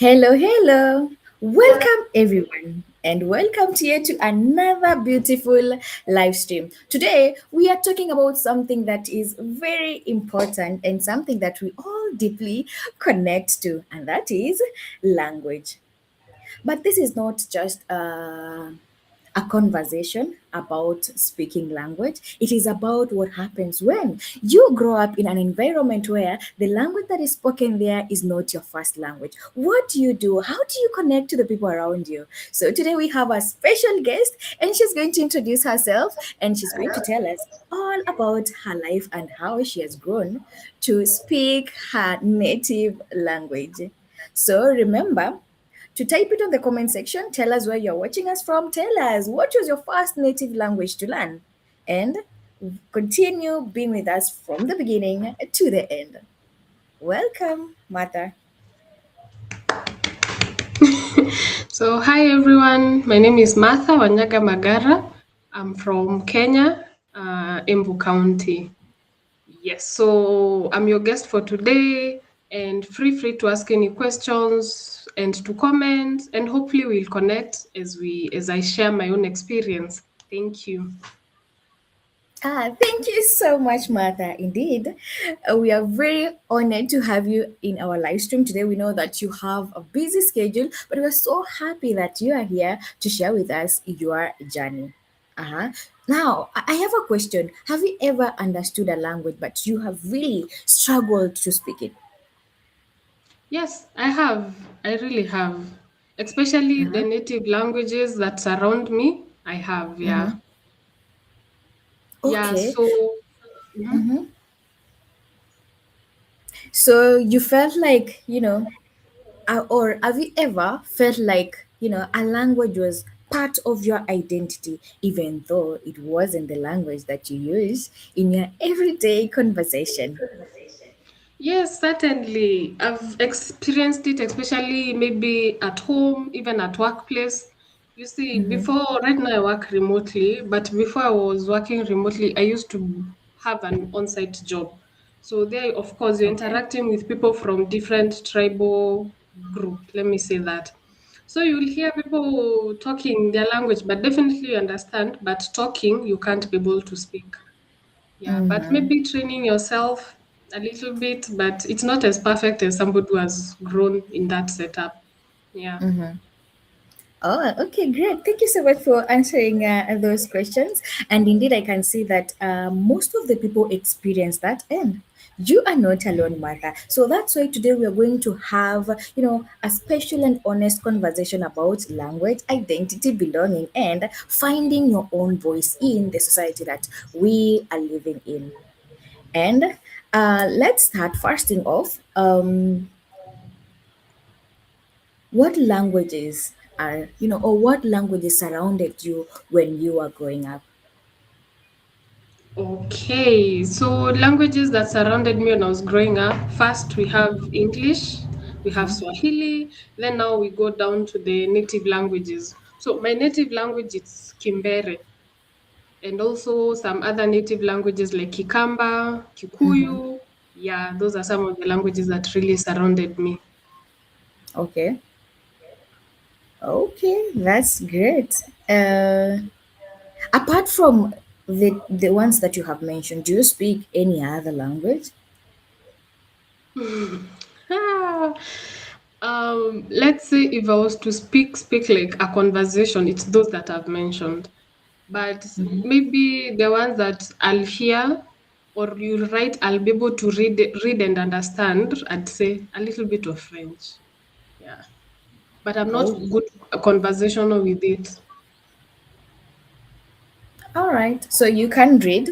Hello, hello. Welcome, everyone, and welcome to yet to another beautiful live stream. Today, we are talking about something that is very important and something that we all deeply connect to, and that is language. But this is not just a conversation about speaking language. It is about what happens when you grow up in an environment where the language that is spoken there is not your first language. What do you do? How do you connect to the people around you? So today we have a special guest and she's going to introduce herself and she's going to tell us all about her life and how she has grown to speak her native language. So remember, to type it on the comment section, tell us where you're watching us from. Tell us what was your first native language to learn. And continue being with us from the beginning to the end. Welcome, Martha. So, hi everyone. My name is Martha Wanyaga Magara. I'm from Kenya, Embu County. Yes, so I'm your guest for today, and free to ask any questions and to comment, and hopefully we'll connect as I share my own experience. Thank you. Thank you so much, Martha. Indeed, we are very honored to have you in our live stream today. We know that you have a busy schedule, but we're so happy that you are here to share with us your journey. Uh-huh. Now, I have a question. Have you ever understood a language, but you have really struggled to speak it? Yes, I have. I really have. Especially the Uh-huh. native languages that surround me. I have, yeah. Mm-hmm. Yeah, Okay. so mhm. Mm-hmm. So you felt like, or have you ever felt like, a language was part of your identity, even though it wasn't the language that you use in your everyday conversation? Yes, certainly. I've experienced it, especially maybe at home, even at workplace. You see, before, right now I work remotely, but before I was working remotely, I used to have an on-site job. So there, of course, you're Okay. interacting with people from different tribal group, let me say that. So you'll hear people talking their language, but definitely you understand, but talking, you can't be able to speak. Yeah, but maybe training yourself a little bit, but it's not as perfect as somebody who has grown in that setup. Yeah. Oh, okay, great. Thank you so much for answering those questions. And indeed, I can see that most of the people experience that, and you are not alone, Martha. So that's why today we are going to have, a special and honest conversation about language, identity, belonging, and finding your own voice in the society that we are living in. And let's start first thing off. What languages are, or what languages surrounded you when you were growing up? Okay. So languages that surrounded me when I was growing up, first we have English, we have Swahili, then now we go down to the native languages. So my native language is Kimbere, and also some other native languages like Kikamba, Kikuyu. Yeah, those are some of the languages that really surrounded me. Okay. Okay, that's great. Apart from the ones that you have mentioned, do you speak any other language? Ah, let's say if I was to speak like a conversation, it's those that I've mentioned. But maybe the ones that I'll hear or you write, I'll be able to read and understand. I'd say a little bit of French. Yeah, but I'm not Oh, good conversational with it. all right. So you can read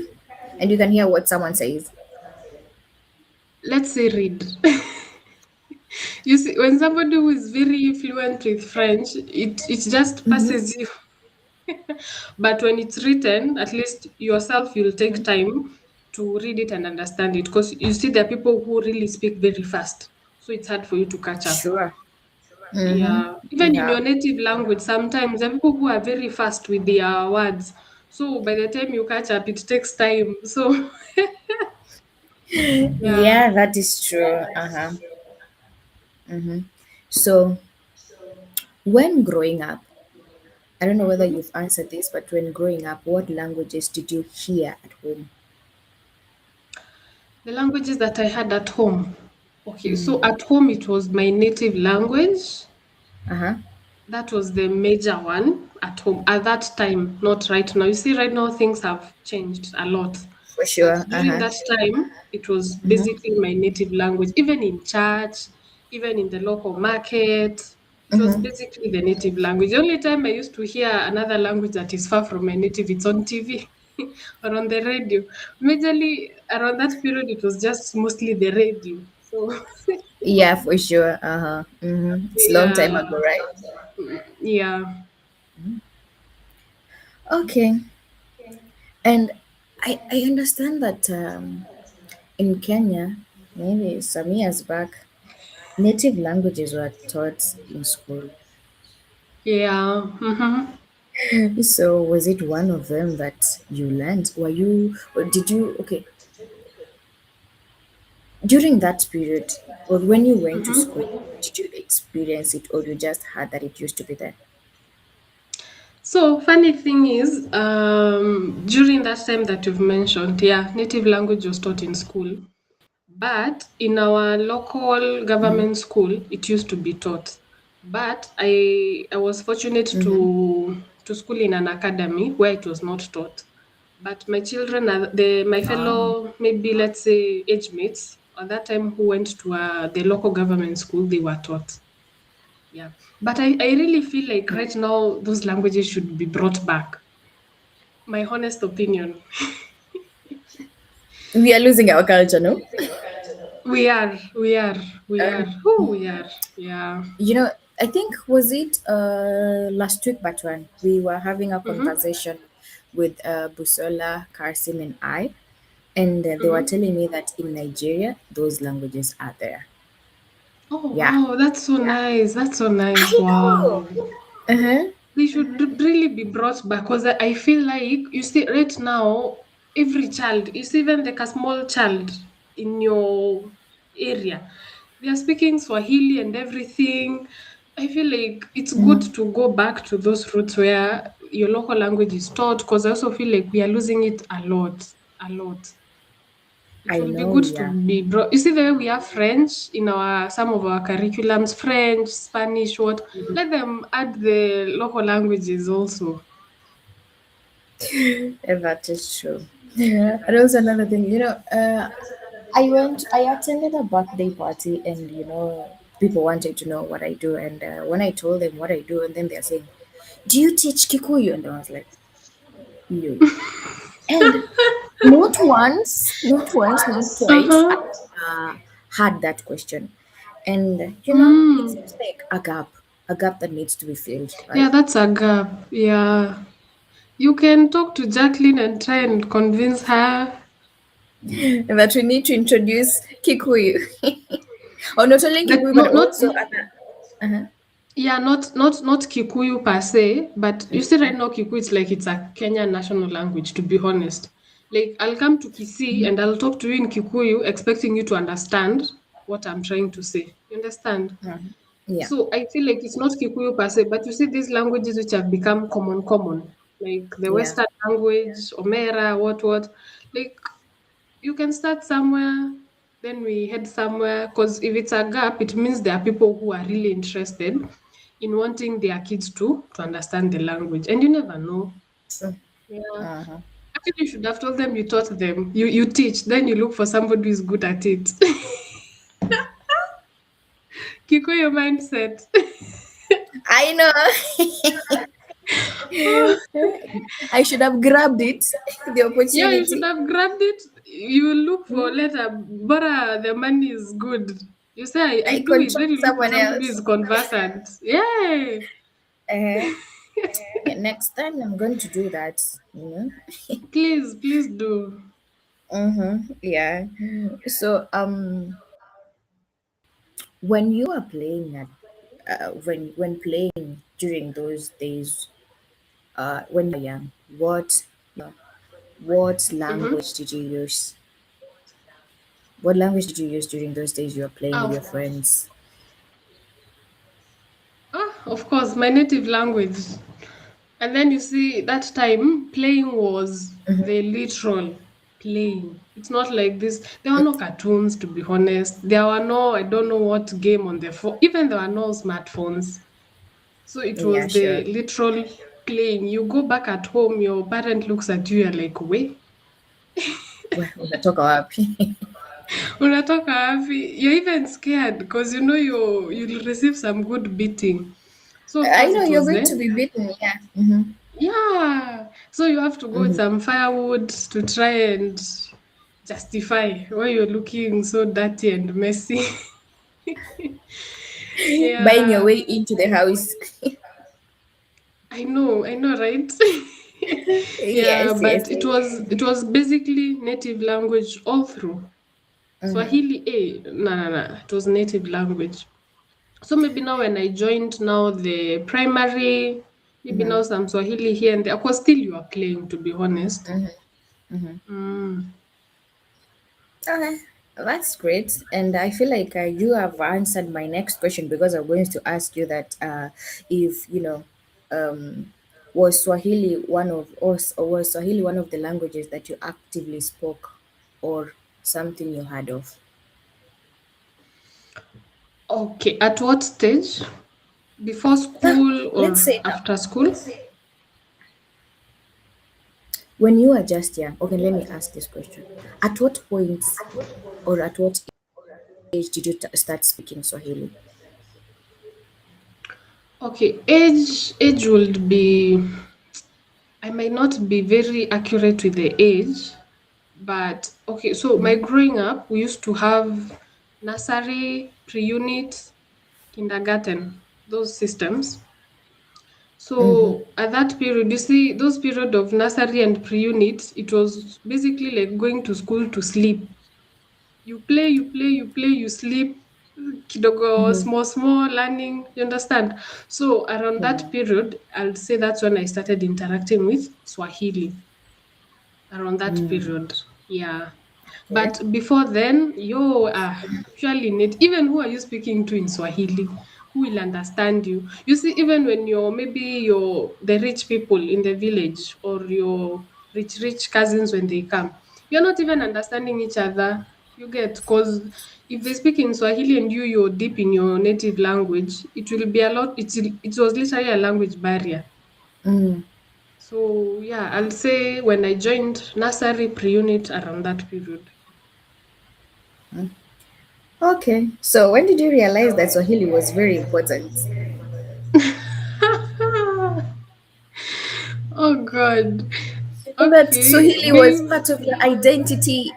and you can hear what someone says. Let's say read. You see, when somebody who is very fluent with French, it just passes you. But when it's written, at least yourself, you'll take time to read it and understand it. Because you see, there are people who really speak very fast. So it's hard for you to catch up. Sure. Yeah. Even in Yeah. your native language, sometimes there are people who are very fast with their words. So by the time you catch up, it takes time. So, yeah. Yeah, that is true. Uh-huh. So, when growing up, I don't know whether Mhm. you've answered this, but when growing up, what languages did you hear at home? The languages that I had at home. Okay, so at home it was my native language. Uh huh. That was the major one at home at that time, not right now. You see, right now things have changed a lot. For But sure. Uh during huh. that time, it was basically my native language, even in church, even in the local market. It was basically the native language. The only time I used to hear another language that is far from my native, it's on TV or on the radio. Majorly around that period, it was just mostly the radio. So, Yeah, for sure. Uh huh. It's a long yeah, time ago, right? yeah. Okay. And I understand that in Kenya, maybe some years back, native languages were taught in school. Yeah. So was it one of them that you learned? Were you, or did you, okay, during that period, or when you went to school, did you experience it or you just heard that it used to be there? So funny thing is, during that time that you've mentioned, yeah, native language was taught in school. But in our local government school, it used to be taught. But I was fortunate to school in an academy where it was not taught. But my children are my Ah, fellow, maybe let's say age mates at that time who went to the local government school, they were taught. Yeah. But I really feel like right now those languages should be brought back. My honest opinion. we are losing our culture, no? We are, we are, we are. Um, Who we are. Yeah. you know, I think was it last week, but when we were having a Mm-hmm. conversation with Busola, Karsim, and I, and they were Mm-hmm. telling me that in Nigeria, those languages are there. Oh Yeah. wow, that's so Yeah. nice. That's so nice. I Wow. know. Uh-huh. They should really be brought back because I feel like you see right now every child, is even like a small child in your area, they are speaking Swahili and everything. I feel like it's good to go back to those roots where your local language is taught because I also feel like we are losing it a lot, a lot. It I will be know, good to yeah. be brought. You see, the way we have French in our some of our curriculums, French, Spanish, what? Let them add the local languages also. That is true. Yeah. And also another thing, I attended a birthday party and, people wanted to know what I do. And when I told them what I do, and then they're saying, do you teach Kikuyu? And I was like, no. And not Uh twice, I huh. had that question. And, it Mm. seems like a gap that needs to be filled, Yeah, right? that's a gap. Yeah. You can talk to Jacqueline and try and convince her. And that we need to introduce Kikuyu. Or not only That Kikuyu, but not not also other. Uh-huh. yeah, not Kikuyu per se, but you see right now Kikuyu it's like it's a Kenyan national language, to be honest. Like I'll come to Kisii and I'll talk to you in Kikuyu expecting you to understand what I'm trying to say. You understand? Yeah, So I feel like it's not Kikuyu per se, but you see these languages which have become common, like the yeah. Western language, Omera, what. Like you can start somewhere, then we head somewhere. Because if it's a gap, it means there are people who are really interested in wanting their kids to understand the language, and you never know. So, Yeah. uh-huh. Actually, you should have told them you taught them. You teach, then you look for somebody who is good at it. Kikuyu mindset. I know. I should have grabbed it, the Yeah, you should opportunity. have grabbed it. You will look for later, but the money is good. You say, I I do it. Then contract you look for someone somebody who else. is conversant. Yeah. Uh, yeah, next time I'm going to do that. Please, please do. Yeah. So when you are playing at when playing during those days, when you were young, what Mm-hmm. language did you use? What language did you use during those days you were playing with Oh, your friends? of course, my native language. And then you see that time playing was the literal playing. It's not like this. There were no cartoons, to be honest. There were no, I don't know what game on the phone. Even there were no smartphones. So it Yeah, was sure. the literal playing. You go back at home, your parent looks at you, you're like, wait, Well, unatoka wapi? unatoka wapi? You're even scared because you know you'll receive some good beating. So of I course know it you're was going there. to be beaten. Yeah. Mm-hmm. Yeah. So you have to go with some firewood to try and justify why you're looking so dirty and messy. Buying your Yeah. way into the house. I know, right? Yeah, Yes, yes, but it yes. was it was basically native language all through. Swahili, no, no, no. It was native language. So maybe now when I joined now the primary, maybe now some Swahili here and there. Of course, still you are playing, to be honest. Mm. Okay, that's great. And I feel like you have answered my next question because I'm going to ask you that if um, was Swahili one of the languages that you actively spoke, or something you heard of? Okay, at what stage? Before Now, school let's or say now, after school? when you are just young. Okay, let me ask this question: at what point or at what age did you start speaking Swahili? Okay, age would be, I might not be very accurate with the age, but okay, so my growing up, we used to have nursery, pre-unit, kindergarten, those systems. So at that period, you see, those period of nursery and pre-unit, it was basically like going to school to sleep. You play, you play, you play, you sleep, kidogo, small, small learning, you understand? So around that period, I'll say that's when I started interacting with Swahili, around that period. Yeah. Okay. But before then, you are actually need even who are you speaking to in Swahili? Who will understand you? You see, even when you're maybe you're the rich people in the village or your rich cousins when they come, you're not even understanding each other. You get because if they speak in Swahili and you're deep in your native language, it will be a lot. It was literally a language barrier. Mm. So yeah, I'll say when I joined nursery pre-unit around that period. Okay. So when did you realize that Swahili was very important? Oh God. That Okay. Swahili was part of your identity.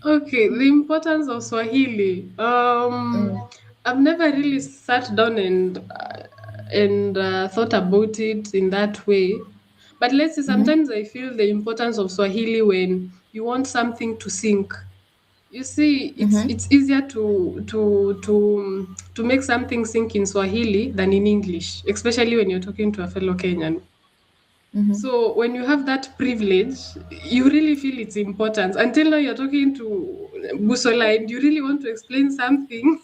Okay, the importance of Swahili. I've never really sat down and thought about it in that way. But let's say sometimes I feel the importance of Swahili when you want something to sink. You see, it's easier to make something sink in Swahili than in English, especially when you're talking to a fellow Kenyan. So when you have that privilege, you really feel its importance. Until now, you're talking to Busola and you really want to explain something.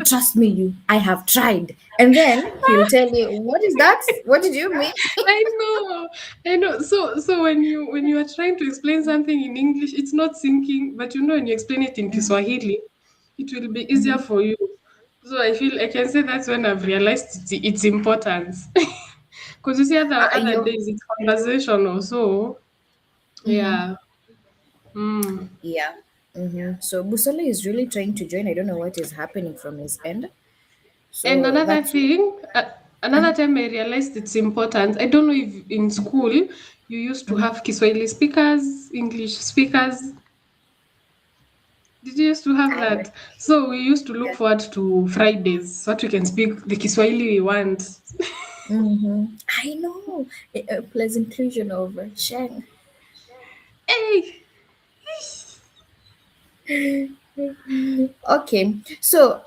Trust me, I have tried. And then he'll tell you, what is that? What did you mean? I know, I know. So when you are trying to explain something in English, it's not sinking. But you know, when you explain it in Kiswahili, it will be easier for you. So I feel I can say that's when I've realized its importance. Because you see, other You, days it's conversation or so. Yeah. Mm. yeah. So Busola is really trying to join. I don't know what is happening from his end. And So another that's thing, another time I realized its importance. I don't know if in school you used to have Kiswahili speakers, English speakers. Did you used to have I, that? So we used to look forward to Fridays, so that we can speak the Kiswahili we want. I know a pleasant inclusion of Sheng. Hey, Okay, so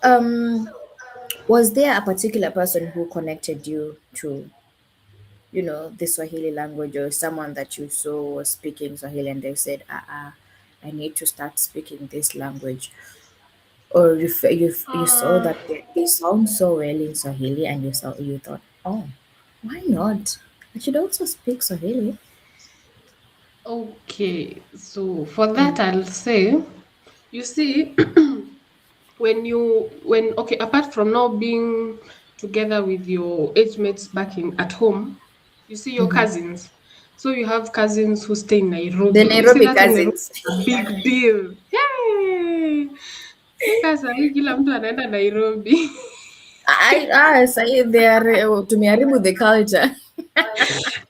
was there a particular person who connected you to the Swahili language, or someone that you saw was speaking Swahili and they said, I need to start speaking this language? or you saw Uh, that they sound so well in Swahili, and you thought, oh, why not? I should also speak Swahili. okay, so for Mm. that, I'll say, you see, when okay, apart from now being together with your age mates back in at home, you see your cousins. So you have cousins who stay in The Nairobi. You see Nairobi that in Nairobi cousins. is a big deal. Hey! Mpaka sahii kila mtu anaenda Nairobi. I say they are tumeharibu the culture.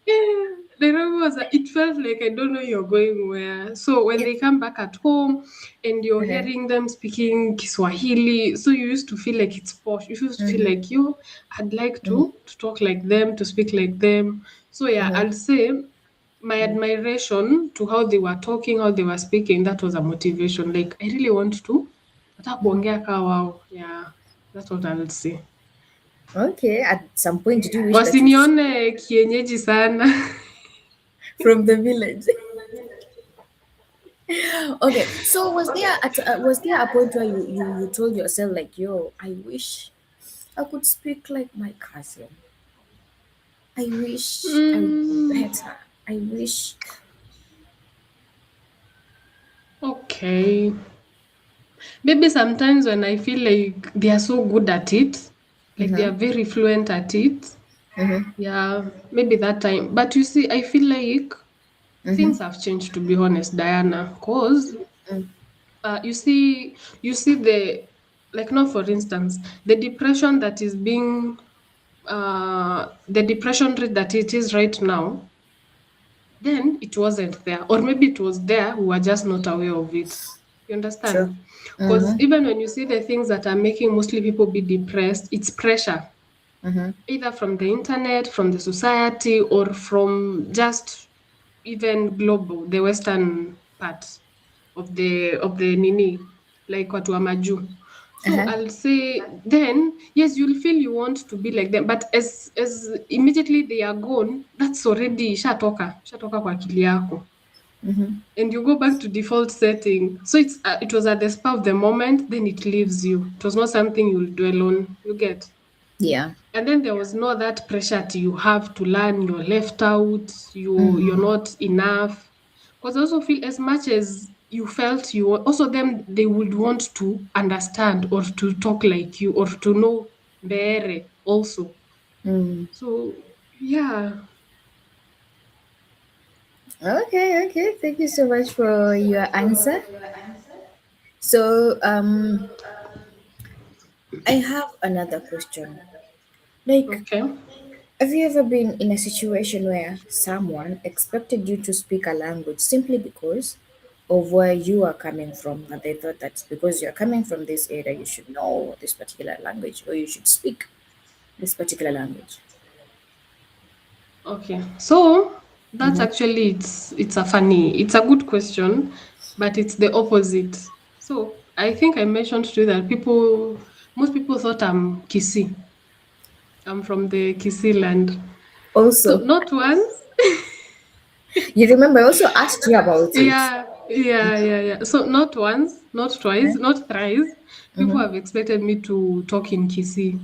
Yeah, Nairobi was it felt like I don't know you're going where. So when It, they come back at home and you're uh-huh, hearing them speaking Kiswahili, so you used to feel like it's posh. You used to feel like you, I'd like to talk like them, to speak like them. So yeah, I'll say my admiration to how they were talking, how they were speaking, that was a motivation. Like I really want to nataka kuongea kaa wao. Yeah, that's what I'll say. okay, at some point, did you wish that you Wasinione kienyeji sana. from the village? Okay, so was there a point where you told yourself like, yo, I wish I could speak like my cousin. I wish I would be Mm, better. I wish. okay. Maybe sometimes when I feel like they are so good at it, like they are very fluent at it, yeah, maybe that time. But you see, I feel like things have changed, to be honest, Diana. Cause you see the like now for instance, the depression that is being the depression rate that it is right now, then it wasn't there, or maybe it was there, we were just not aware of it. You Sure. understand? Because even when you see the things that are making mostly people be depressed, it's pressure, either from the internet, from the society, or from just even global, the western part of the nini, like watu wa majuu. So Uh-huh. I'll say then yes, you'll feel you want to be like them, but as immediately they are gone, that's already shatoka kwa akili yako, and you go back to default setting. So it was at the spur of the moment, then it leaves you. It was not something you'll dwell on. You get. Yeah. And then there was no that pressure to you have to learn, you're left out, you're not enough. Because I also feel as much as you felt you also them they would want to understand or to talk like you or to know better also. So yeah. Okay, okay. Thank you so much for your answer. So, I have another question. Like, Okay. have you ever been in a situation where someone expected you to speak a language simply because of where you are coming from, and they thought that because you're coming from this area, you should know this particular language or you should speak this particular language? Okay. So that's actually it's a good question, but it's the opposite. So I think I mentioned to you that most people thought I'm Kisi. I'm from the Kisi land. So Also, not once. you remember I also asked you about it. Yeah. So not once, not twice, not thrice. People have expected me to talk in Kisi.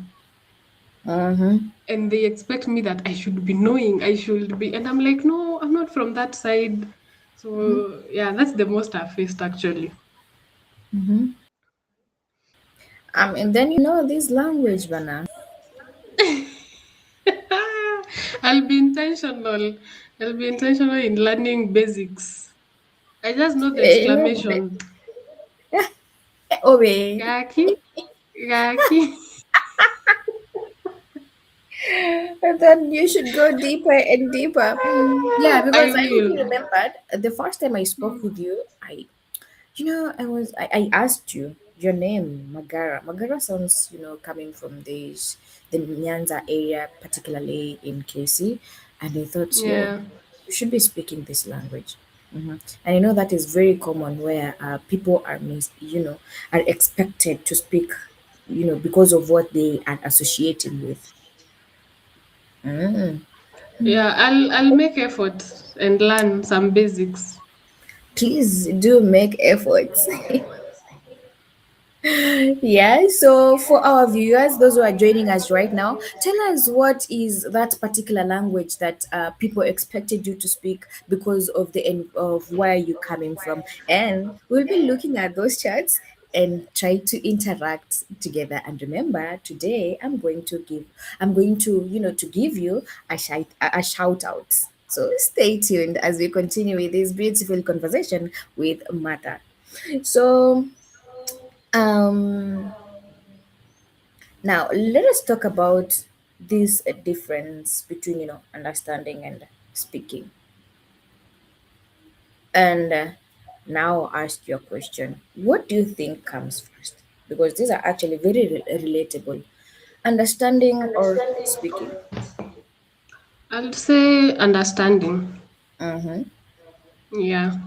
Mm-hmm. And they expect me that I should be knowing, I should be, and I'm like, no, I'm not from that side. So yeah, that's the most I've faced actually. And then you know this language, Bana. I'll be intentional. I'll be intentional in learning basics. I just know the You know, exclamation. oh, wait. Gaki, gaki. And then you should go deeper and deeper. Yeah, I because I really will. remembered the first time I spoke with you, I asked you your name, Magara. Magara sounds, coming from the Nyanza area, particularly in KC. And I thought, yo, Yeah. you should be speaking this language. And I know that is very common where people are expected to speak, because of what they are associating with. Mm. Yeah, I'll make effort and learn some basics. Please do make efforts. Yeah, so for our viewers, those who are joining us right now, tell us what is that particular language that people expected you to speak because of of where you're coming from, and we'll be looking at those charts and try to interact together. And remember, today I'm going to to give you a shout out. So stay tuned as we continue with this beautiful conversation with Mata. So um, now let us talk about this difference between understanding and speaking. And now I'll ask your question. What do you think comes first? Because these are actually very relatable. Understanding or speaking? I'll say understanding. Mm-hmm. Yeah.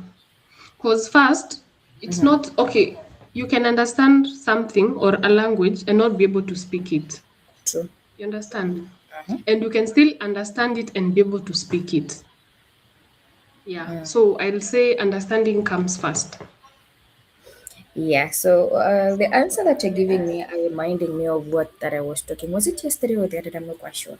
Because first, it's not okay. You can understand something or a language and not be able to speak it. True. You understand? And you can still understand it and be able to speak it. Yeah. So I'll say understanding comes first. Yeah, so the answer that you're giving me are reminding me of what that I was talking. Was it yesterday or the other day? I'm not quite sure.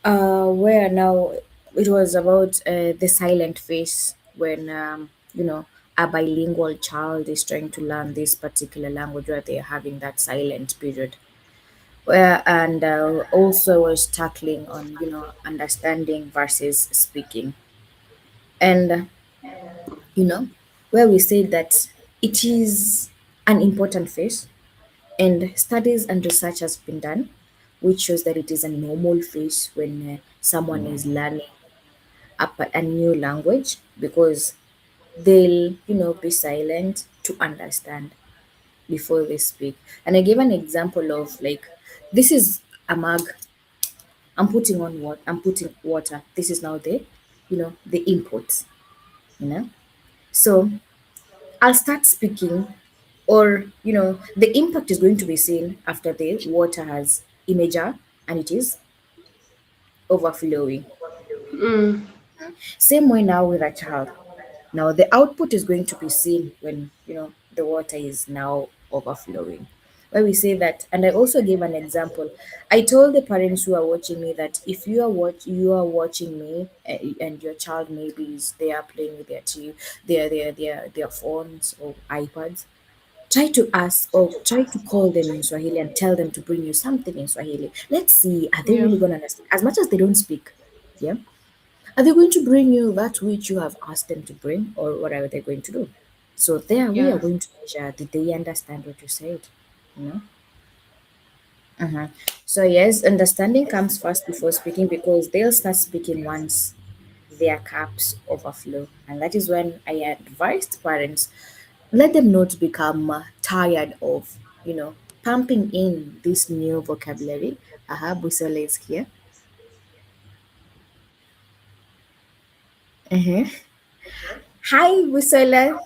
Where now it was about the silent face when a bilingual child is trying to learn this particular language where they're having that silent period. Where and also was tackling on understanding versus speaking, and you know where we say that it is an important phase. And studies and research has been done, which shows that it is a normal phase when someone is learning a new language because they'll, be silent to understand before they speak. And I gave an example of like, this is a mug. I'm putting on what? I'm putting water. This is now the input. You know. So I'll start speaking, or the impact is going to be seen after the water has imager and it is overflowing. Mm, Same way now with a child. Now the output is going to be seen when the water is now overflowing. Where we say that, and I also gave an example. I told the parents who are watching me that if you are watching me and your child maybe is there playing with their TV, their phones or iPads, try to ask or try to call them in Swahili and tell them to bring you something in Swahili. Let's see, are they yeah. really going to understand? As much as they don't speak, yeah, are they going to bring you that which you have asked them to bring, or what are they going to do? So there, we are Yeah. going to measure. Did they understand what you said? You know. Uh-huh. So yes, understanding comes first before speaking because they'll start speaking once their cups overflow, and that is when I advised parents, let them not become tired of pumping in this new vocabulary. Aha, Busola is here. Uh-huh. Hi, Busola.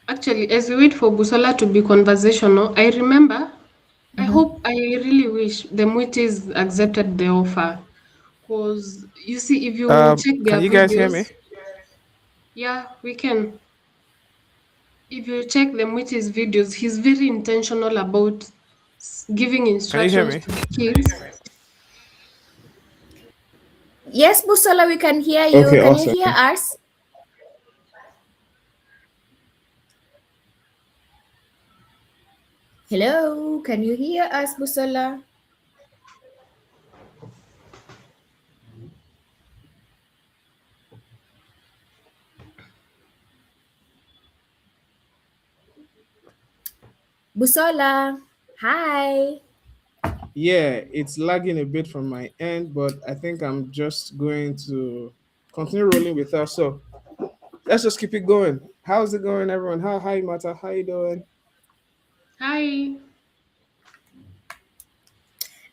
Actually, as we wait for Busola to be conversational, I remember, I really wish the Muitis accepted the offer. Because you see, if you check Can their you guys hear me? videos, yeah, we can. If you check the Muitis videos, he's very intentional about giving Can you hear instructions me? to the kids. Yes, Busola, we can hear you. Okay, Can you hear awesome. us? Hello, can you hear us, Busola? Busola, hi. Yeah, it's lagging a bit from my end, but I think I'm just going to continue rolling with us. So let's just keep it going. How's it going, everyone? Hi, Mata. How you doing? Hi.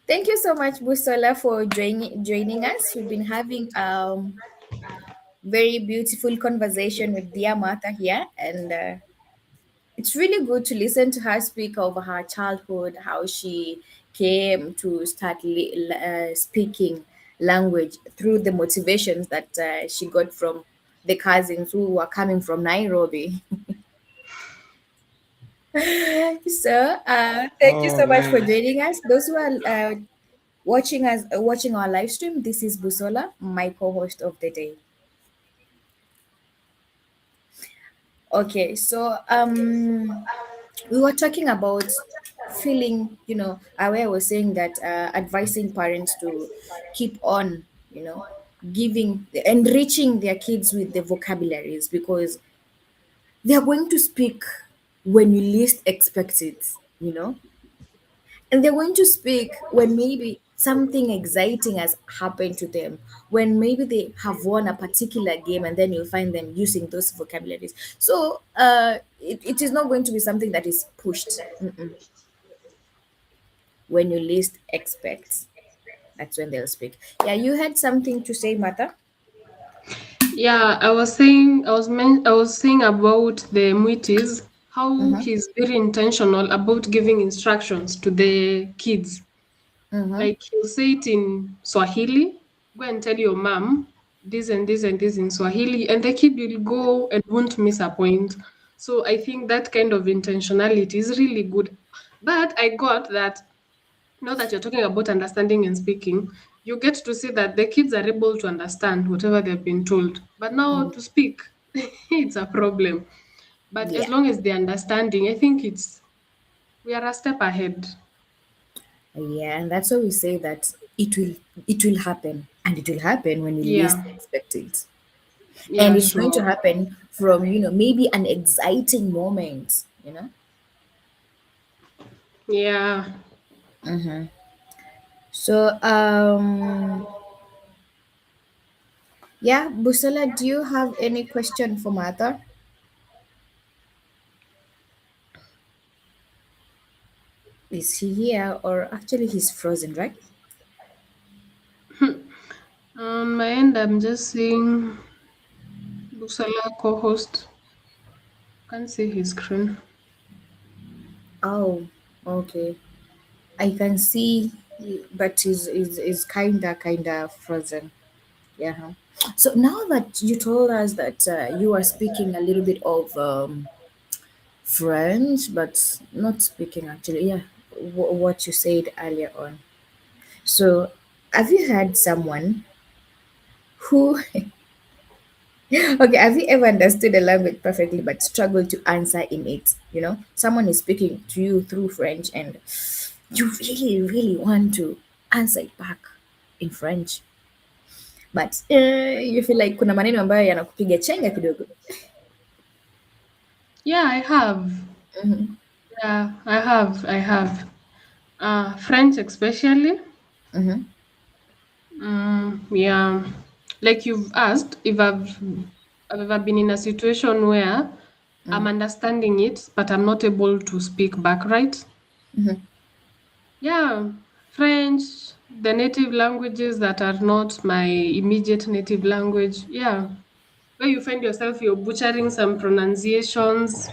Thank you so much, Busola, for joining us. We've been having very beautiful conversation with Dia Mata here, and it's really good to listen to her speak of her childhood, how she came to start speaking language through the motivations that she got from the cousins who are coming from Nairobi. So, thank you Oh so much for man. joining us. Those who are watching our live stream, this is Busola, my co-host of the day. Okay, so we were talking about feeling, aware was saying that advising parents to keep on, giving enriching their kids with the vocabularies because they are going to speak when you least expect it. And they're going to speak when maybe something exciting has happened to them, when maybe they have won a particular game, and then you'll find them using those vocabularies. So it is not going to be something that is pushed. Mm-mm. When you least expect, that's when they'll speak. Yeah, you had something to say, Mata? Yeah, I was saying about the muitis, how Mm-hmm. he's very intentional about giving instructions to the kids. Mm-hmm. Like he'll say it in Swahili, go and tell your mom this and this and this in Swahili, and the kid will go and won't miss a point. So I think that kind of intentionality is really good. But I got that now that you're talking about understanding and speaking, you get to see that the kids are able to understand whatever they've been told. But now to speak, it's a problem. But as Yeah. long as they're understanding, I think we are a step ahead. Yeah, and that's why we say that it will happen, and it will happen when you least Yeah, expect it. And yeah, it's going to sure. happen from maybe an exciting moment. Yeah. So yeah, Busala, do you have any question for Martha? Is he here, or actually he's frozen, right? On my end, I'm just seeing Busala co-host. Can't see his screen. Oh, okay. I can see, but is kinda frozen. Yeah. Huh. So now that you told us that you are speaking a little bit of French, but not speaking actually, yeah, what you said earlier on. So, have you had someone who, okay, have you ever understood a language perfectly but struggled to answer in it? Someone is speaking to you through French and you really, really want to answer it back in French, but you feel like kuna maneno ambayo yanakupiga chenga kidogo. Yeah, I have. Yeah, I have. I have. French especially. Mm-hmm. Yeah. Like you've asked if I've ever been in a situation where I'm understanding it, but I'm not able to speak back, right? Mm-hmm. Yeah. French, the native languages that are not my immediate native language. Yeah. Where you find yourself, you're butchering some pronunciations.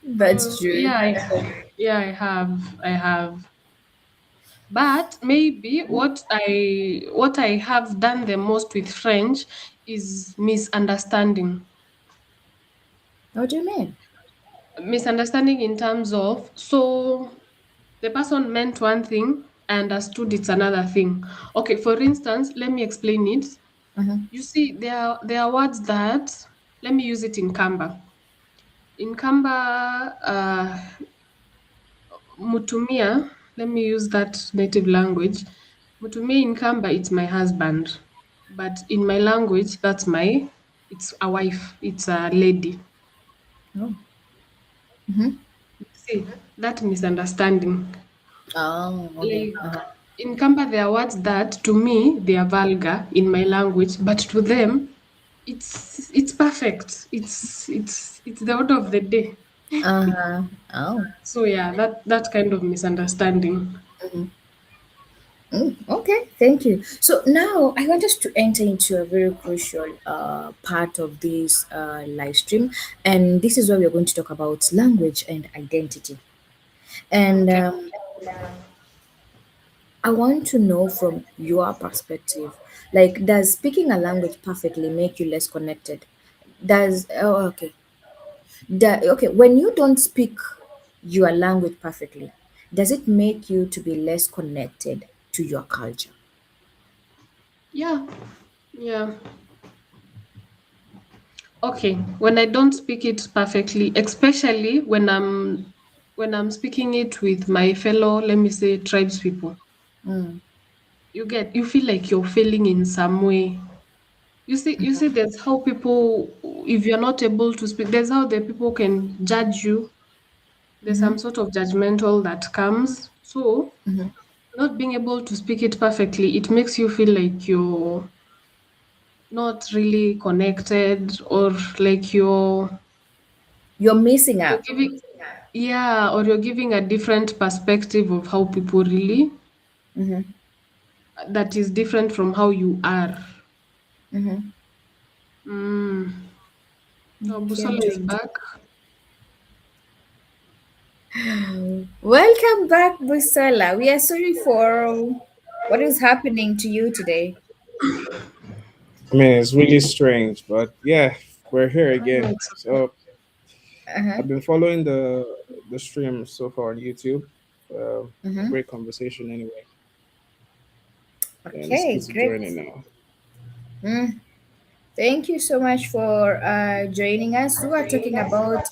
That's true. Yeah, yeah, I have. I have. But maybe what I have done the most with French is misunderstanding. What do you mean? Misunderstanding in terms of, so the person meant one thing, I understood it's another thing. Okay, for instance, let me explain it. Mm-hmm. You see, there are words that, let me use it in Kamba. In Kamba, Mutumia, let me use that native language. Mutumia in Kamba, it's my husband. But in my language, it's a wife, it's a lady. Oh. Mm-hmm. See, that misunderstanding. Oh, okay. Like Uh-huh. in Kamba, there are words that to me they are vulgar in my language, but to them, it's perfect. It's the order of the day. Uh-huh. Oh. So yeah, that kind of misunderstanding. Okay, thank you. So now I want us to enter into a very crucial part of this live stream, and this is where we're going to talk about language and identity. And Okay. I want to know from your perspective, like, does speaking a language perfectly make you less connected? Does okay, okay, when you don't speak your language perfectly, does it make you to be less connected to your culture? Yeah, yeah. Okay, when I don't speak it perfectly, especially when I'm speaking it with my fellow, let me say, tribes people, Mm, you feel like you're failing in some way. You see, there's how people, if you're not able to speak, there's how the people can judge you. There's some sort of judgmental that comes. So not being able to speak it perfectly, it makes you feel like you're not really connected, or like you're missing you're out. giving, yeah, or you're giving a different perspective of how people really, that is different from how you are. Mm. Oh, Okay, I'm Busola is trying to. back. Welcome back, Busala. We are sorry for what is happening to you today. I mean, it's really strange, but yeah, we're here Oh, again. it's okay. So I've been following the stream so far on YouTube. Great conversation anyway. And these Okay, kids are great. joining now. Thank you so much for joining us. We are talking about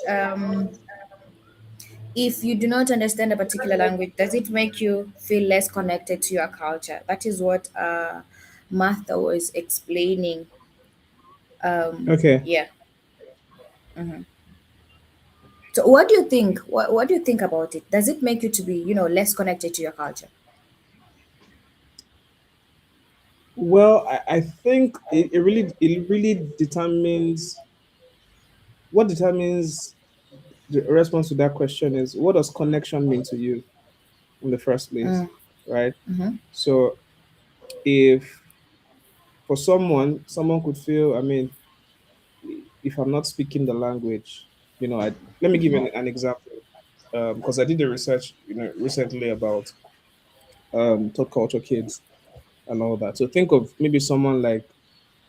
if you do not understand a particular language, does it make you feel less connected to your culture? That is what Martha was explaining. Okay. Yeah. So, what do you think? What do you think about it? Does it make you to be, less connected to your culture? Well, I think it really determines what determines the response to that question is what does connection mean to you in the first place, right? So if for someone could feel, I mean, if I'm not speaking the language, let me give you an example, because I did the research, recently about third culture kids and all that. So think of maybe someone like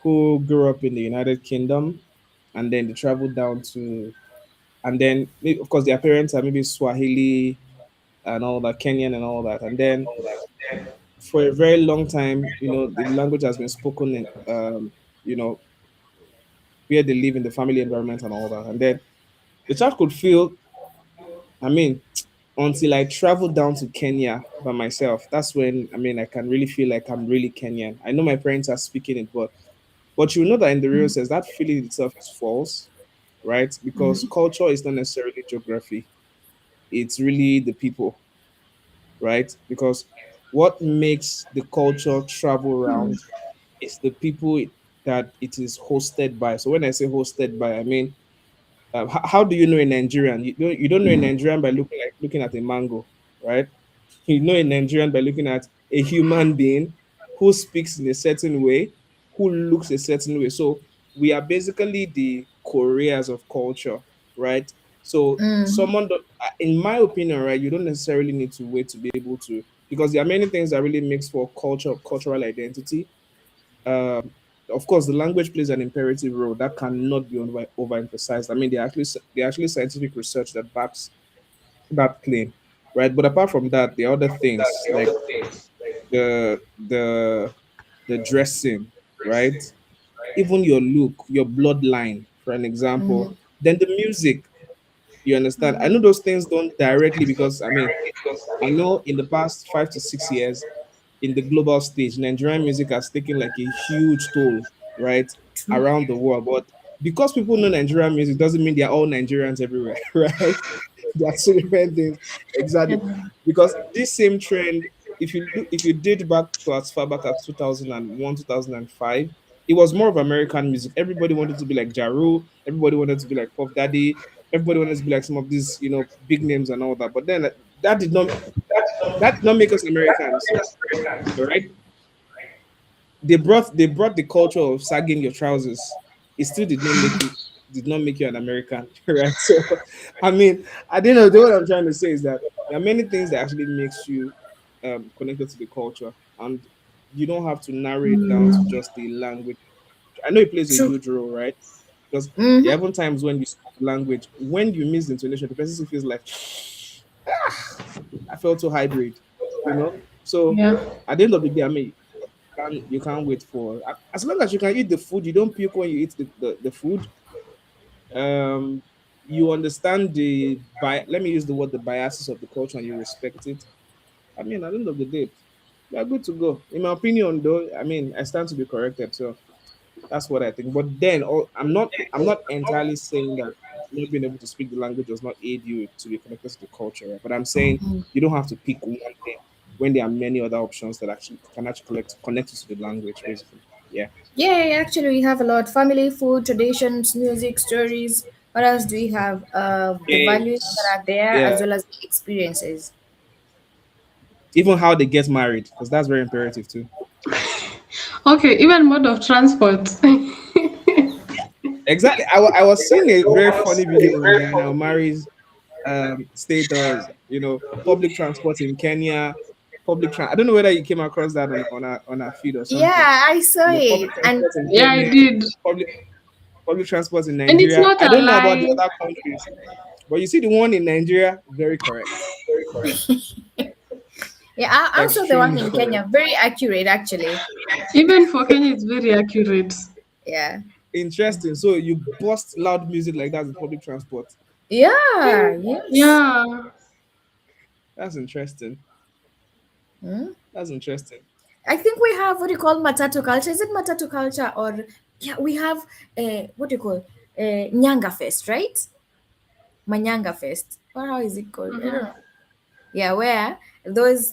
who grew up in the United Kingdom, and then they traveled down to, and then of course their parents are maybe Swahili and all that, Kenyan and all that, and then for a very long time, the language has been spoken in, you know, where they live in the family environment and all that, and then the child could feel, I mean, until I traveled down to Kenya by myself, that's when, I mean, I can really feel like I'm really Kenyan. I know my parents are speaking it, but you know that in the real sense, that feeling itself is false, right? Because culture is not necessarily geography; it's really the people, right? Because what makes the culture travel around is the people that it is hosted by. So when I say hosted by, I mean, how do you know a Nigerian? You don't know a Nigerian by looking at a mango, right? You know a Nigerian by looking at a human being who speaks in a certain way, who looks a certain way. So we are basically the couriers of culture, right? So in my opinion, right, you don't necessarily need to wait to be able to, because there are many things that really makes for cultural identity. Of course, the language plays an imperative role that cannot be overemphasized. I mean, there actually scientific research that backs that claim, right? But apart from that, there are other things like the the the dressing, right? Even your look, your bloodline, for an example. Then the music. You understand? I know those things don't directly, because I mean, I know in the past 5 to 6 years, in the global stage, Nigerian music has taken like a huge toll, right, True. around the world. But because people know Nigerian music doesn't mean they're all Nigerians everywhere, right? There are two different things. Exactly. Because this same trend, if you date back to as far back as 2001, 2005, it was more of American music. Everybody wanted to be like Ja Rule, everybody wanted to be like Puff Daddy, everybody wanted to be like some of these, big names and all that. But then that did not that did not make us Americans, all right? They brought the culture of sagging your trousers. It still did not make you an American, right? So, I mean, at the end of the day, what I'm trying to say is that there are many things that actually makes you connected to the culture, and you don't have to narrow it down to just the language. I know it plays a True. huge role, right? Because there are Mm-hmm. even times when you speak the language, when you miss the intonation, the person still feels like I felt so hybrid, you know. So Yeah. at the end of the day, I mean, you can't wait for as long as you can eat the food, you don't puke when you eat the food. Um, you understand let me use the word the biases of the culture and you respect it. I mean, at the end of the day, you're good to go. In my opinion, though, I mean, I stand to be corrected. So that's what I think. But then, I'm not entirely saying that not being able to speak the language does not aid you to be connected to the culture. Right? But I'm saying you don't have to pick one thing when there are many other options that actually can actually connect you to the language. Basically, yeah. Yeah, yeah, actually, we have a lot: family, food, traditions, music, stories. What else do we have? The values that Games, are there, as yeah. well as the experiences. Even how they get married, because that's very imperative too. Okay, even mode of transport. Exactly. I was seeing a very funny video on Diana Omari's status. Public transport in Kenya. I don't know whether you came across that on our feed or something. Yeah, I saw Public it, and transport in Yeah, I Kenya. did. Public transport in And it's Nigeria. not I a don't know about the lie. other countries, but you see the one in Nigeria, very correct, yeah, I also the one extremely in correct. Kenya, very accurate, actually. Even for Kenya, it's very accurate. Yeah, Interesting. So you bust loud music like that in public transport. yeah, Mm, yes. yeah. That's interesting. Hmm? That's interesting. I think we have what you call matatu culture. Is it matatu culture, or yeah, we have what do you call Nyanga Fest, right? Manyanga Fest, or how is it called? I don't know. Yeah, where those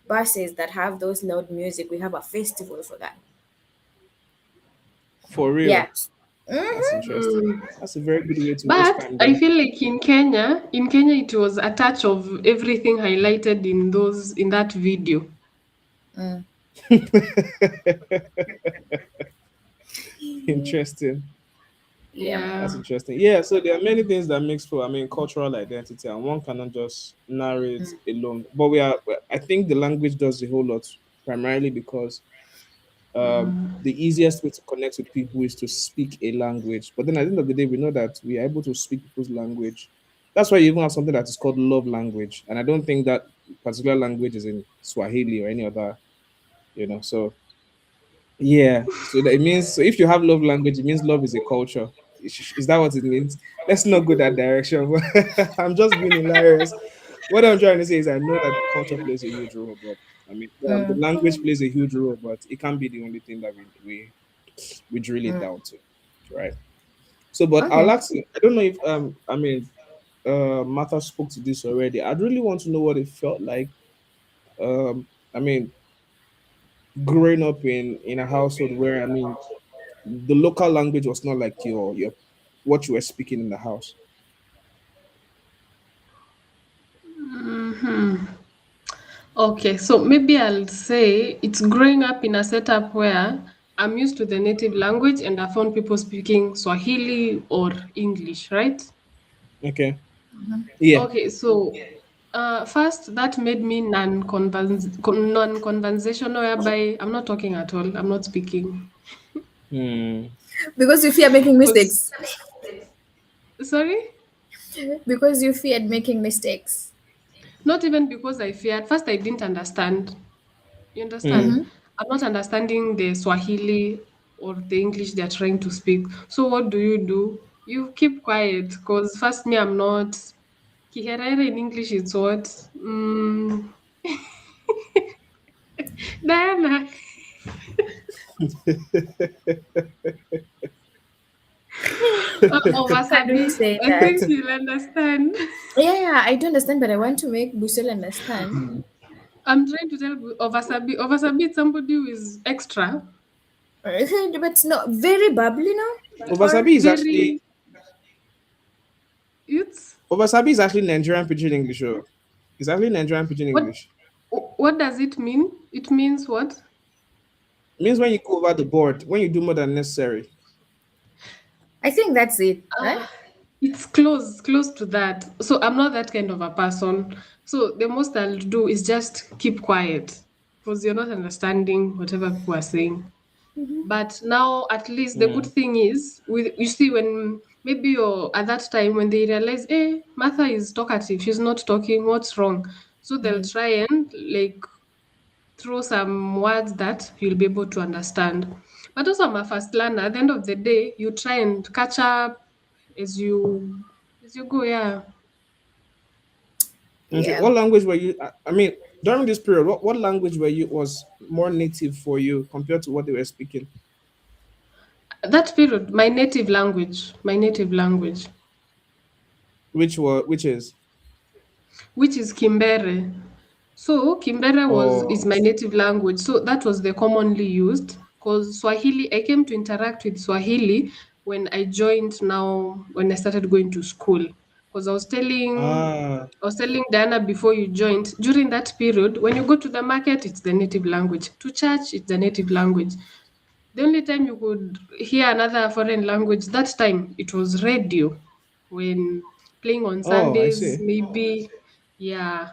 buses that have those loud music, we have a festival for that. For real. Yeah. That's Mm-hmm. interesting. That's a very good way to waste But time I then. feel like in Kenya, it was a touch of everything highlighted in that video. Mm. Interesting. Yeah, man. That's Yeah. interesting. Yeah, so there are many things that makes for, I mean, cultural identity, and one cannot just narrate alone. But I think the language does a whole lot, primarily because the easiest way to connect with people is to speak a language. But then at the end of the day, we know that we are able to speak people's language. That's why you even have something that is called love language. And I don't think that particular language is in Swahili or any other, so yeah, so that it means, so if you have love language, it means love is a culture. Is that what it means? Let's not go that direction. I'm just being hilarious. What I'm trying to say is I know that the culture plays a huge role, but I mean the Mm. language plays a huge role, but it can't be the only thing that we drill it Mm. down to, right? So, but I'll Okay. ask you. I don't know if I mean Martha spoke to this already. I'd really want to know what it felt like. I mean, growing up in a household where I mean the local language was not like your what you were speaking in the house. Okay, so maybe I'll say it's growing up in a setup where I'm used to the native language and I found people speaking Swahili or English, right? Okay. Yeah. Okay, so first that made me non-conversational, whereby I'm not talking at all. I'm not speaking. Hmm. Because you fear making Cause mistakes. sorry, Because you feared making mistakes. not even because I feared. First, I didn't understand. You Hmm. understand? I'm not understanding the Swahili or the English they're trying to speak. So what do? You keep quiet, because first me, I'm not. Kiherere in English is what? Diana. Why do you Wasabi. say I that? think you'll understand. Yeah, yeah, I do understand, but I want to make Busel understand. I'm trying to tell Ovasabi. Ovasabi is somebody who is extra, But it's not very bubbly now? Or Obasabi is actually very. It's Obasabi is actually Nigerian pidgin English. Oh. It's actually Nigerian pidgin what? English. What does it mean? It means what? It means when you go over the board, when you do more than necessary. I think that's it, right? It's close to that. So I'm not that kind of a person. So the most I'll do is just keep quiet because you're not understanding whatever people are saying. But now, at least the good Mm. thing is, with you see, when maybe you're at that time when they realize, hey, Martha is talkative, she's not talking, what's wrong? So they'll try and like throw some words that you'll be able to understand. But also, I'm a fast learner. At the end of the day, you try and catch up as you go. Yeah, Okay, Yeah. what language were you? I mean, during this period, what language were you was more native for you compared to what they were speaking? that period, my native language, Which is? which is Kimbere. So Kimbere was Oh, is my native language. So that was the commonly used because Swahili. I came to interact with Swahili when I joined now when I started going to school. Because ah, I was telling Diana before you joined, during that period, when you go to the market, it's the native language. To church, it's the native language. The only time you could hear another foreign language, that time it was radio. When playing on oh, I Sundays, see. maybe, yeah.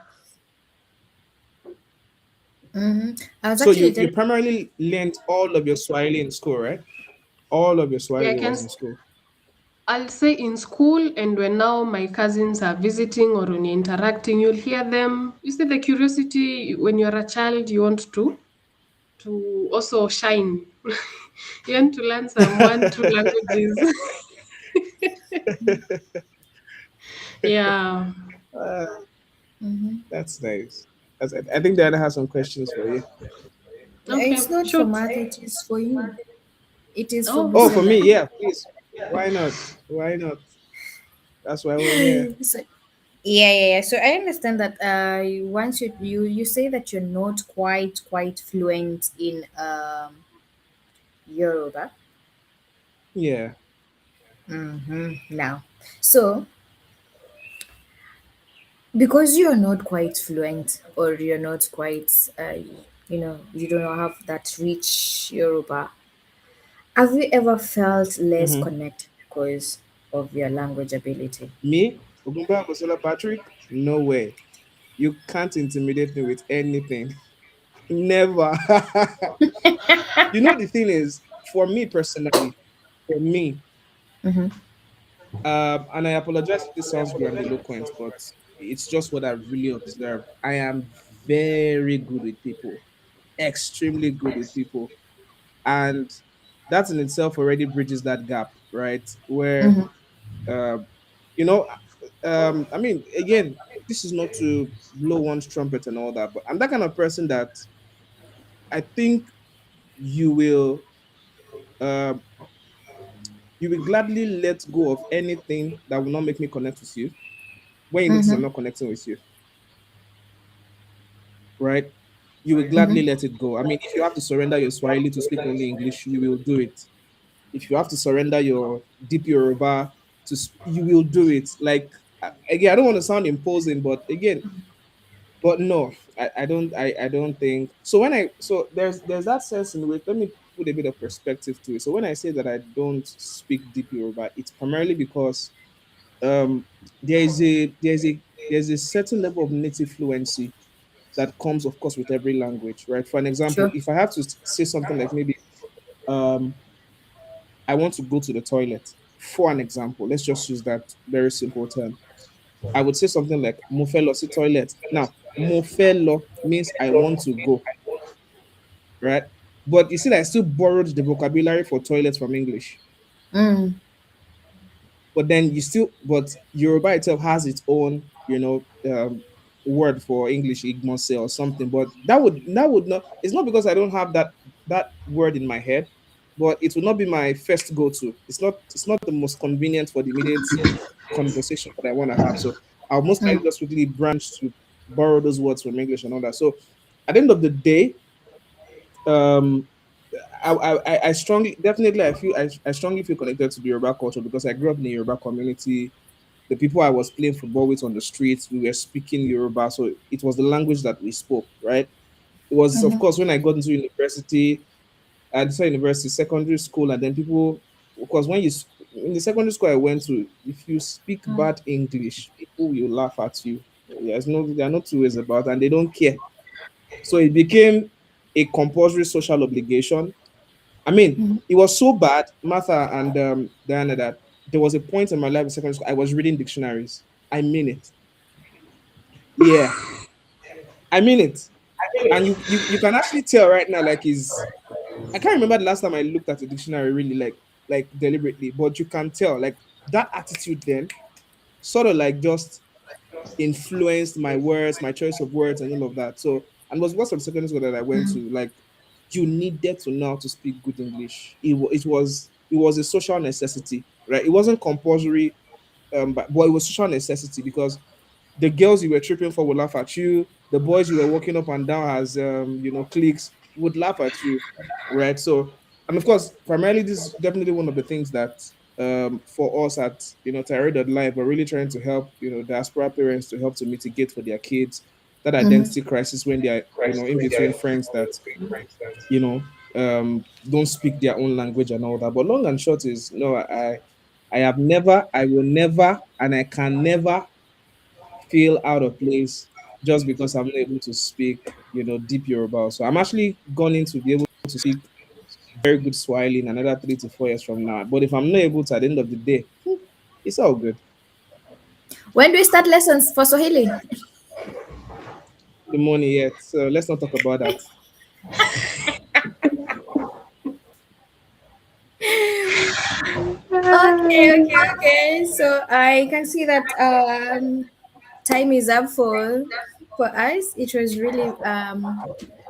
I was So actually you telling. primarily learned all of your Swahili in school, right? All of your Yeah, Swahili was in school. I'll say in school and when now my cousins are visiting or when you're interacting, you'll hear them. You see the curiosity when you're a child, you want to also shine. You want to learn some one, two languages. Yeah. Uh, that's nice. I think Diana has some questions for you. Okay. It's not for Shoot. Martha, it is for you. It is for Oh, Oh, both for of me, us. yeah, please. Why not? Why not? That's why we're here. So, yeah. So I understand that once you say that you're not quite fluent in Yoruba. Yeah. Now, so because you're not quite fluent or you're not quite, you don't have that rich Yoruba, have you ever felt less Mm-hmm. connected because of your language ability? Me, Ogumba Busola Patrick, no way. You can't intimidate me with anything. Never. The thing is, for me personally, for me, and I apologize if this sounds grandiloquent, but it's just what I've really observed. I am very good with people, extremely good with people. And that in itself already bridges that gap, right? Where, uh, you know, I mean, again, this is not to blow one's trumpet and all that, but I'm that kind of person that I think you will uh, you will gladly let go of anything that will not make me connect with you when you notice I'm not connecting with you, right? You will gladly let it go. I mean, if you have to surrender your Swahili to speak only English, you will do it. If you have to surrender your deep Yoruba you will do it. Like, again, I don't want to sound imposing, but again, but no, I don't think so. There's that sense in which, let me put a bit of perspective to it. So when I say that I don't speak deep Yoruba, it's primarily because um there's a certain level of native fluency that comes, of course, with every language, right? For an example, Sure. if I have to say something like maybe um I want to go to the toilet, for an example, let's just use that very simple term. I would say something like "mofelo si toilet." Now, "mofelo" means I want to go, right? But you see that I still borrowed the vocabulary for toilet from English. But then but Yoruba itself has its own, word for English, igbonse or something. But that would not. It's not because I don't have that word in my head, but it will not be my first go-to. It's not the most convenient for the immediate conversation that I want to have. So I'll most likely just quickly branch to borrow those words from English and all that. So at the end of the day, um, I strongly, definitely, I strongly feel connected to the Yoruba culture because I grew up in the Yoruba community. The people I was playing football with on the streets, we were speaking Yoruba, so it was the language that we spoke, right? It was, of course, when I got into university, I decided university, secondary school, and then people, because in the secondary school I went to, if you speak bad English, people will laugh at you. There's no, there are no two ways about it, and they don't care. So it became a compulsory social obligation. I mean, it was so bad, Martha and Diana, that there was a point in my life in secondary school I was reading dictionaries. I mean it. Yeah, I mean it. And you can actually tell right now, like, is I can't remember the last time I looked at a dictionary really, like deliberately, but you can tell like that attitude then sort of like just influenced my words, my choice of words, and all of that. So, and it was because of the secondary school that I went to, like, you needed to know how to speak good English. It was a social necessity, right? It wasn't compulsory, but it was social necessity because the girls you were tripping for would laugh at you. The boys you were walking up and down as cliques would laugh at you, right? So, and of course, primarily this is definitely one of the things that for us at Tayari.Live, we're really trying to help diaspora parents to help to mitigate for their kids that identity crisis when they are in between friends that you know don't speak their own language and all that. But long and short is no, I have never, I will never, and I can never feel out of place just because I'm not able to speak, deep Yoruba. So I'm actually going to be able to speak very good Swahili in another 3 to 4 years from now. But if I'm not able to at the end of the day, it's all good. When do we start lessons for Swahili? The money yet. So let's not talk about that. Okay, okay, okay. So I can see that time is up for us. It was really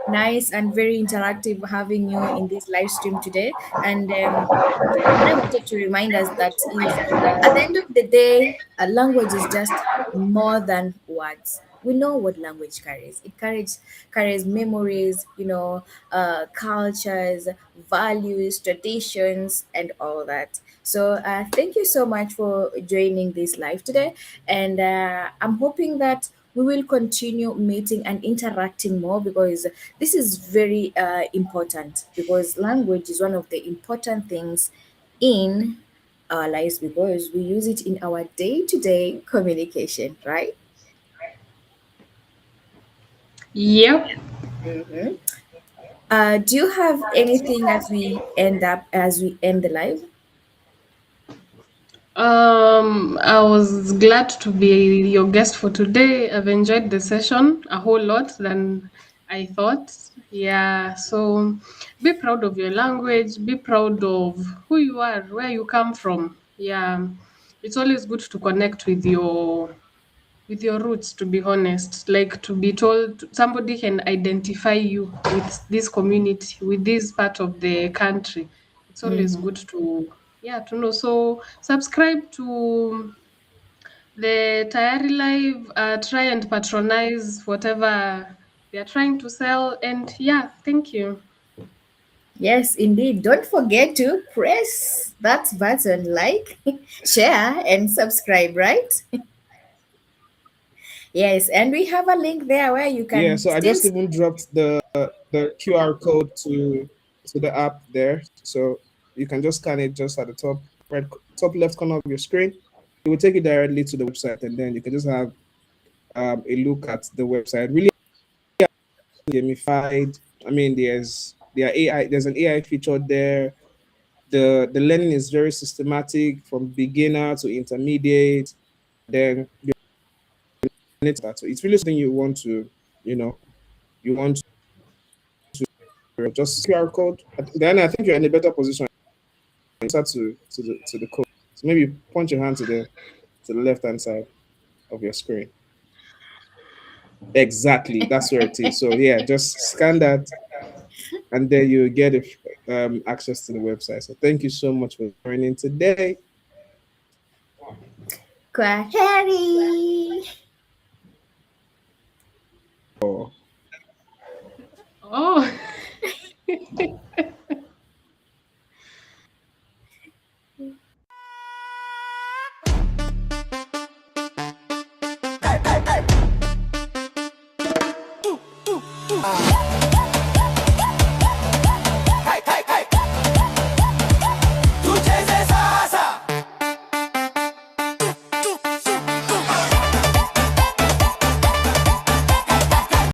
nice and very interactive having you in this live stream today. And what I wanted to remind us that is at the end of the day, a language is just more than words. We know what language carries. It carries memories, cultures, values, traditions, and all that. So thank you so much for joining this live today, and I'm hoping that we will continue meeting and interacting more because this is very important because language is one of the important things in our lives because we use it in our day-to-day communication, right? Yep. Mm-hmm. Do you have anything as we end the live? I was glad to be your guest for today. I've enjoyed the session a whole lot than I thought. Yeah, so be proud of your language, be proud of who you are, where you come from. Yeah, it's always good to connect with your roots, to be honest, like to be told somebody can identify you with this community, with this part of the country. It's always good to, yeah, to know. So subscribe to the Tayari Live, try and patronize whatever they're trying to sell, and yeah, thank you. Yes, indeed. Don't forget to press that button, like, share, and subscribe, right? Yes, and we have a link there where you Yeah, can so I still. just even dropped the QR code to the app there. So you can just scan it just at the top left corner of your screen. It will take you directly to the website, and then you can just have a look at the website. Really gamified. I mean, there's an AI feature there. The learning is very systematic from beginner to intermediate. Then that. So it's really something you want to, you know, you want to just QR code. Then I think you're in a better position to the code. So maybe point your hand to the left hand side of your screen. Exactly, that's where it is. So yeah, just scan that, and then you get access to the website. So thank you so much for joining today. Kwaheri. Oh. Oh.